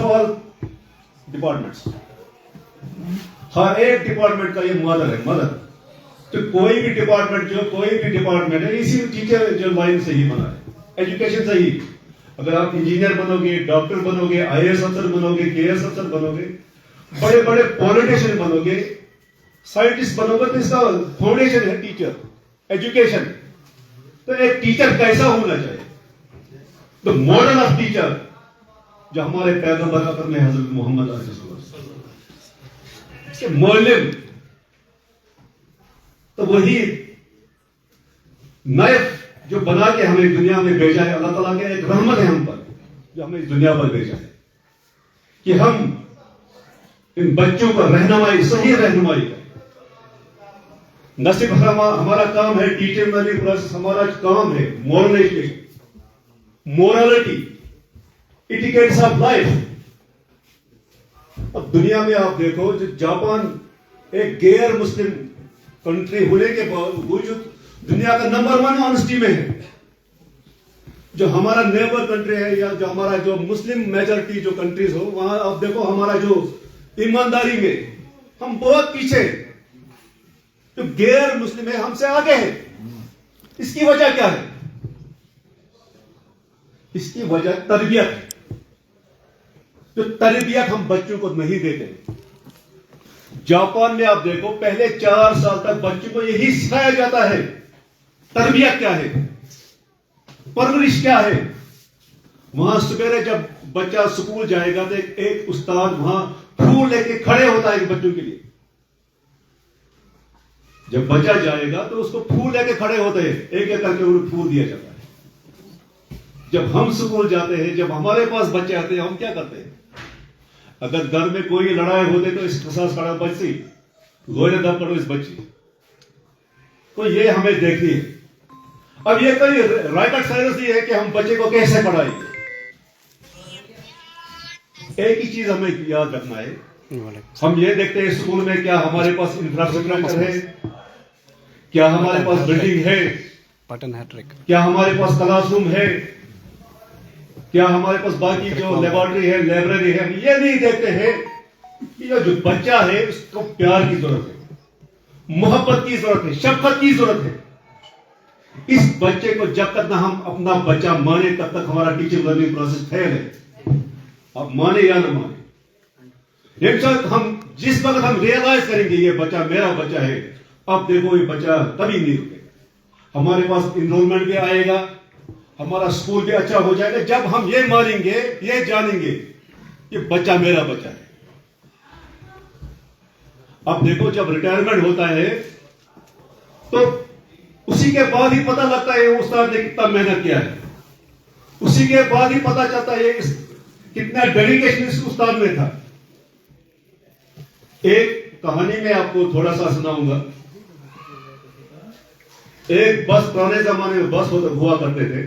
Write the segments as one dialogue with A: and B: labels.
A: All departments, हर एक department का ये मदर है, मदर। तो कोई भी डिपार्टमेंट है, इसी टीचर जो लाइन से ही बना है, एजुकेशन से ही। अगर आप इंजीनियर बनोगे, डॉक्टर बनोगे, आईएएस अफसर बनोगे, केएएस अफसर बनोगे, बड़े बड़े पॉलिटिशियन बनोगे, साइंटिस्ट बनोगे, तो इसका फाउंडेशन है टीचर, एजुकेशन। तो एक टीचर कैसा होना चाहिए? तो मॉडल ऑफ टीचर जो हमारे पैगंबर अकरम हजरत मोहम्मद के मौलिम, तो वही नए जो बना के हमें दुनिया में भेजा है, अल्लाह ताला के एक रहमत है हम पर, जो हमें इस दुनिया पर भेजा है कि हम इन बच्चों को रहनुमाई, सही रहनुमाई करें। न सिर्फ हमारा काम है टीचिंग लर्निंग प्रोसेस, हमारा काम है मोरालिटी, इटिकेट्स ऑफ लाइफ। अब दुनिया में आप देखो, जो जापान एक गैर मुस्लिम कंट्री होने के बावजूद दुनिया का नंबर 1 ऑनेस्टी में है। जो हमारा नेबर कंट्री है, या जो हमारा जो मुस्लिम मेजॉरिटी जो कंट्रीज हो, वहां आप देखो हमारा जो ईमानदारी में हम बहुत पीछे, जो गैर मुस्लिम है हमसे आगे है। इसकी वजह क्या है? इसकी वजह तरबियत है। जो तरबियत हम बच्चों को नहीं देते। जापान में आप देखो, पहले 4 साल तक बच्चों को यही सिखाया जाता है, तरबियत क्या है, परवरिश क्या है। वहां सवेरे जब बच्चा स्कूल जाएगा तो एक उस्ताद वहां फूल लेके खड़े होता है बच्चों के लिए। जब बच्चा जाएगा तो उसको फूल लेके खड़े होते हैं, एक एक करके उन्हें फूल दिया जाता है। जब हम स्कूल जाते हैं, जब हमारे पास बच्चे आते हैं, हम क्या करते हैं? अगर घर में कोई लड़ाई होती तो इस खसास खड़ा बच्ची गोरे दब करो इस बच्ची तो ये हमें देखनी है। अब ये कोई रॉकेट साइंस ही है कि हम बच्चे को कैसे पढ़ाएंगे। एक ही चीज हमें याद रखना है, हम ये देखते हैं स्कूल में क्या हमारे पास इंफ्रास्ट्रक्चर है, क्या हमारे पास बिल्डिंग है, क्या हमारे पास क्लासरूम है, क्या हमारे पास बाकी जो लेबोरेटरी है, लाइब्रेरी है। ये नहीं देखते हैं कि जो बच्चा है उसको प्यार की जरूरत है, मोहब्बत की जरूरत है, शफकत की जरूरत है। इस बच्चे को जब तक ना हम अपना बच्चा माने, तब तक हमारा टीचिंग लर्निंग प्रोसेस फेल है। अब माने या ना माने, एक साथ हम जिस वक्त हम रियलाइज करेंगे ये बच्चा मेरा बच्चा है, अब देखो ये बच्चा कभी नहीं रुकेगा। हमारे पास इनरोलमेंट भी आएगा, हमारा स्कूल भी अच्छा हो जाएगा, जब हम ये मानेंगे, ये जानेंगे ये बच्चा मेरा बच्चा है। अब देखो, जब रिटायरमेंट होता है तो उसी के बाद ही पता लगता है उस्ताद ने कितना मेहनत किया है, उसी के बाद ही पता चलता है कितना डेडिकेशन इस उस्ताद में था। एक कहानी में आपको थोड़ा सा सुनाऊंगा। एक बस, पुराने जमाने में बस हुआ करते थे,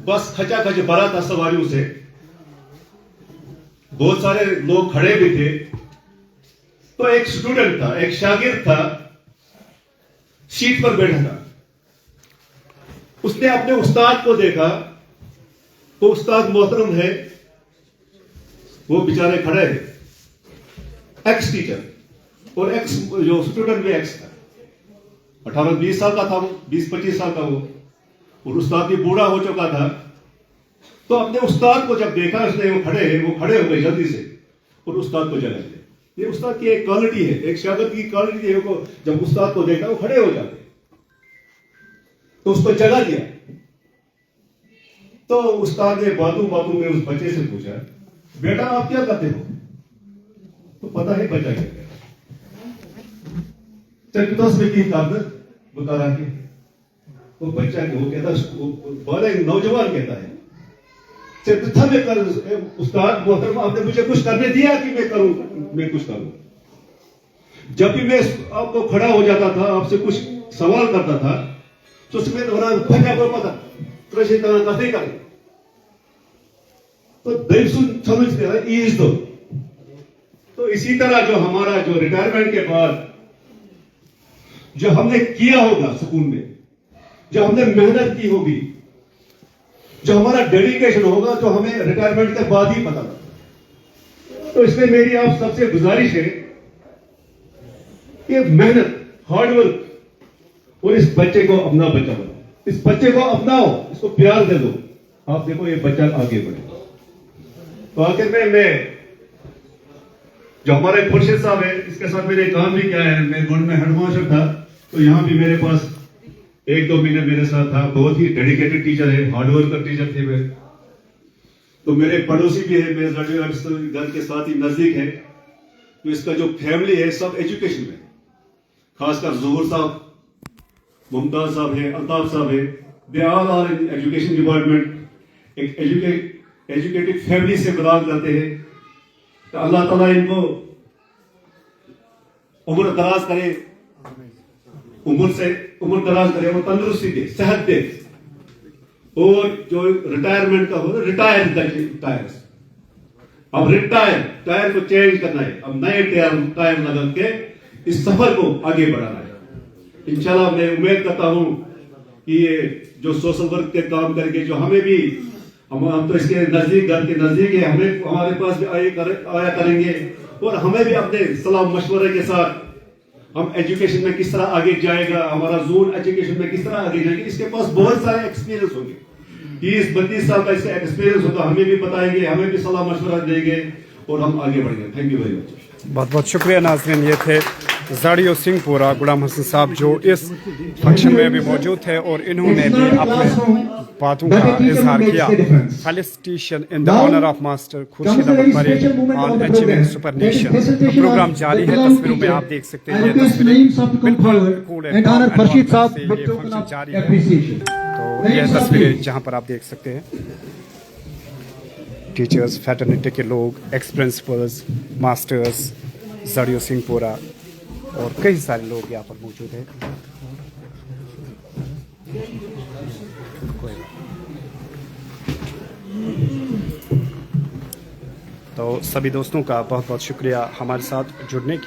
A: बस खचाखच भरा था सवारियों से, बहुत सारे लोग खड़े भी थे। तो एक स्टूडेंट था, एक शागिर्द था, सीट पर बैठा था। उसने अपने उस्ताद को देखा, तो उस्ताद मोहतरम है, वो बेचारे खड़े हैं, एक्स टीचर और एक्स जो स्टूडेंट भी एक्स था, 18-20 साल का था वो, 20-25 साल का वो, और उस्ताद भी बूढ़ा हो चुका था। तो अपने उस्ताद को जब देखा उसने, वो खड़े हो गए जल्दी से और उस्ताद को जगा दिया। ये उस्ताद की एक क्वालिटी है, एक शागिर्द की क्वालिटी है, जब उस्ताद को देखा वो खड़े हो जाते, तो उसको जगा दिया। तो उस्ताद ने बातों में उस बच्चे से पूछा, बेटा आप क्या करते हो? तो पता है बच्चा क्या कहता है, में की ताकत बता रहा है। वो बच्चा वो कहता, बड़ा नौजवान कहता है, में कर उस्ताद मोहतरमा आपने मुझे कुछ करने दिया कि मैं कुछ करूं। जब भी मैं आपको खड़ा हो जाता था, आपसे कुछ सवाल करता था, तो उसमें भैया को पता कृषि तरह का नहीं करे तो दिल सुन समझते हैं ईज दो। तो इसी तरह जो हमारा जो रिटायरमेंट के बाद जो हमने किया होगा स्कूल में, जो हमने मेहनत की होगी, जो हमारा डेडिकेशन होगा, जो हमें रिटायरमेंट के बाद ही पता लगता। तो इसलिए मेरी आप सबसे गुजारिश है कि मेहनत, हार्डवर्क और इस बच्चे को अपना बच्चा बनाओ, इस बच्चे को अपनाओ, इसको प्यार दे दो। आप देखो ये बच्चा आगे बढ़ेगा। तो आखिर में मैं जो हमारे खुर्शीद साहब है, इसके साथ मैंने काम भी किया है। मैं बोर्ड में हेडमास्टर था, तो यहां भी मेरे पास 1-2 महीने मेरे साथ था। बहुत ही डेडिकेटेड टीचर है, हार्डवर्कर टीचर थे वे। तो मेरे पड़ोसी भी है, मेरे घर के साथ ही नजदीक है। तो इसका जो फैमिली है सब एजुकेशन में, खासकर ज़हूर साहब, मुमताज साहब है, अल्ताफ साहब है, they all are in education department. एक एजुकेटेड फैमिली से बिलोंग करते हैं। तो अल्लाह ताला इनको उम्र दराज करे, उम्र दराज करे और तंदुरुस्ती दे, सेहत दे। और जो रिटायरमेंट का हो, रिटायर अब टायर को चेंज करना है, अब नए टायर लगा के इस सफर को आगे बढ़ाना है। इंशाल्लाह मैं उम्मीद करता हूं कि ये जो सोशल वर्क के काम करके जो हमें भी, हम तो इसके नजदीक, घर के नजदीक है, हमें हमारे पास भी आया करेंगे और हमें भी अपने सलाह मशवरे के साथ हम एजुकेशन में किस तरह आगे जाएगा, हमारा जोन एजुकेशन में किस तरह आगे जाएगा, इसके पास बहुत सारे एक्सपीरियंस होंगे। 30-32 साल का इसका एक्सपीरियंस होगा, हमें भी बताएंगे, हमें भी सलाह मशवरा देंगे और हम आगे बढ़ेंगे। Thank you very much.
B: बहुत बहुत शुक्रिया नाज़रीन। ये थे ज़ाड़ियो सिंहपुरा गुलाम हसन साहब जो इस फंक्शन में भी मौजूद थे और इन्होंने भी अपने बातों का इजहार किया। Felicitation in the honour of master Khurshid Ahmad Pari on achieving सुपरनेशन। Programme जारी है, तस्वीरों में आप देख सकते हैं। ये तस्वीरें बिल्कुल कूल एंड calm से ये फंक्शन जारी है। तो यह तस्वीरें जहाँ पर आप देख सकते हैं टीचर्स, फैटर्निटी के लोग, एक्स प्रिंसिपल्स, मास्टर्स, ज़ाड़ियो सिंहपुरा और कई सारे लोग यहाँ पर मौजूद हैं। तो सभी दोस्तों का बहुत बहुत शुक्रिया हमारे साथ जुड़ने के लिए।